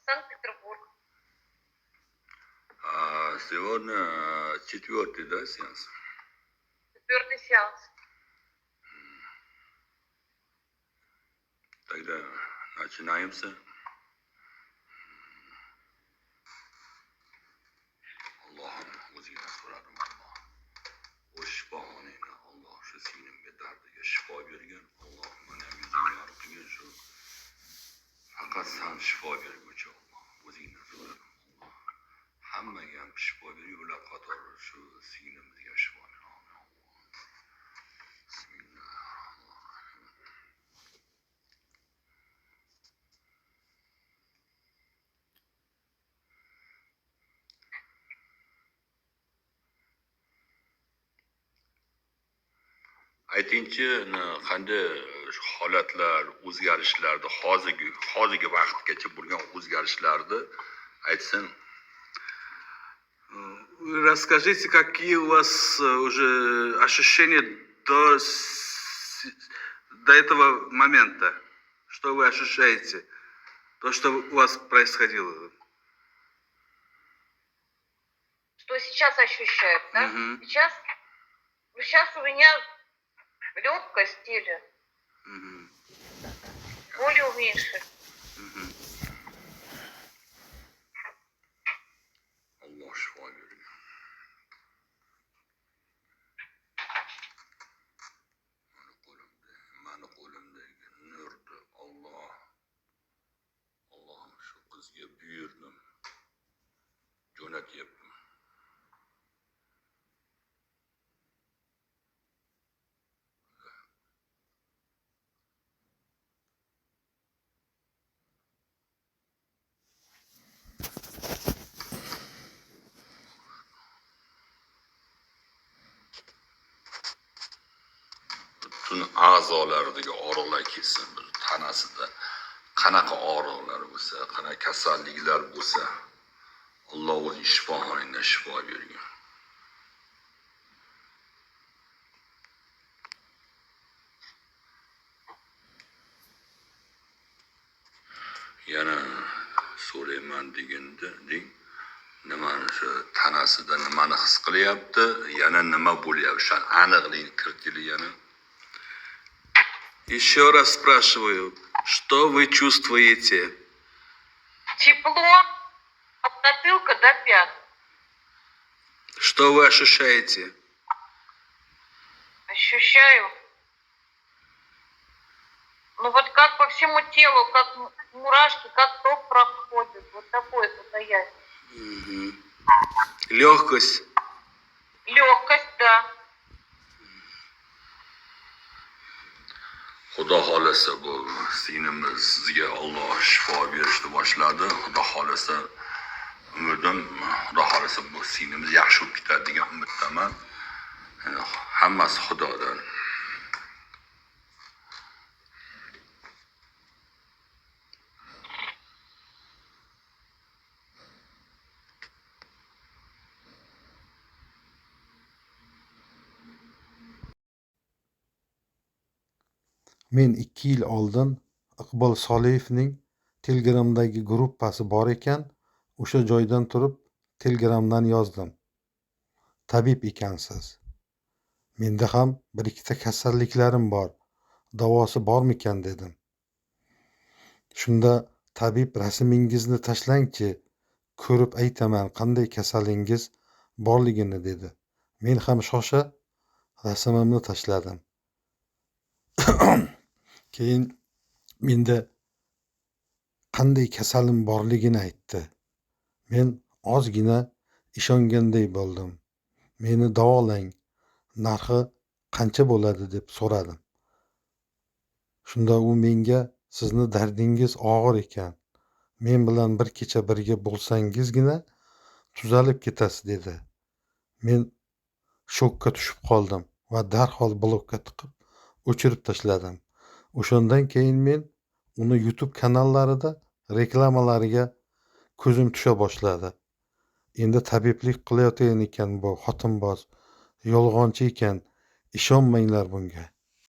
Санкт-Петербург. Сегодня 4-й, да, сеанс? 4-й сеанс. Тогда начинаемся. Allah'ım o'zingdan so'radim Alloh. O shifoxonangda Alloh shu singlimga dardiga shifo bergin. Alloh mana yuzingni yorqigin shu. Faqat sen shifo berguvchi Alloh. O'zingdan so'radim Alloh. Hammaga ham shifo ber, ular qatori shu singlimizga shifo ber. Aytingchi, qanday holatlar, o'zgarishlarni hozirgi vaqtgacha bo'lgan o'zgarishlarni aytsin. Расскажите, какие у вас уже ощущения до этого момента? Что вы ощущаете? То, что у вас происходило? Что сейчас ощущают, да? Угу. Сейчас у меня легкость в теле. Угу. Болью меньше. Угу. Alloh shifo bergin. Mani qo'limdagi nurni Allohim shu qizga buyurdim. Jo'natyapman. Butun a'zolaridagi og'riqlar ketsin, bir tanasida qanaqa og'riqlar bo'lsa, qanaqa kasalliklar bo'lsa, Alloh o'zi shifoxonangdan shifo bergin. Yana so'rayman deganda, nimani shu tanasida nimani his qilyapti, yana nima bo'lyapti, shu aniqlikni kiriting yana. Еще раз спрашиваю, что вы чувствуете? Тепло от затылка до пят. Что вы ощущаете? Ощущаю. Ну вот как по всему телу, как мурашки, как ток проходит. Вот такое состояние. Угу. Легкость. Легкость, да. Xudo xolasa bu singlimizga Alloh shifo berishni boshladi. Xudo xolasa umidim, Xudo xolasa bu singlimiz yaxshi bo'lib ketadi degan umiddaman. Hammasi Xudodan. Men 2 yil oldin Iqbol Soliyevning Telegramdagi gruppasi bor ekan, o'sha joydan turib Telegramdan yozdim. Tabib ekansiz. Menda ham bir ikkita kasalliklarim bor. Davosi bormikan dedim. Shunda tabib rasmingizni tashlangchi, ko'rib aytaman qanday kasalingiz borligini dedi. Men ham shosha rasmimni tashladim. Keyin menda qanday kasalim borligini aytdi. Men ozgina ishonganday bo'ldim. Meni davolang, narxi qancha bo'ladi deb so'radim. Shunda u menga sizni dardingiz og'ir ekan. Men bilan bir kecha birga bo'lsangizgina tuzalib ketasiz dedi. Men shokka tushib qoldim va darhol blokka tiqib o'chirib tashladim. O'shandan keyin men uni YouTube kanallarida reklamalariga ko'zim tusha boshladi. Endi tabiblik qilayotgan ekan bu xotinboz, yolg'onchi ekan, ishonmanglar bunga.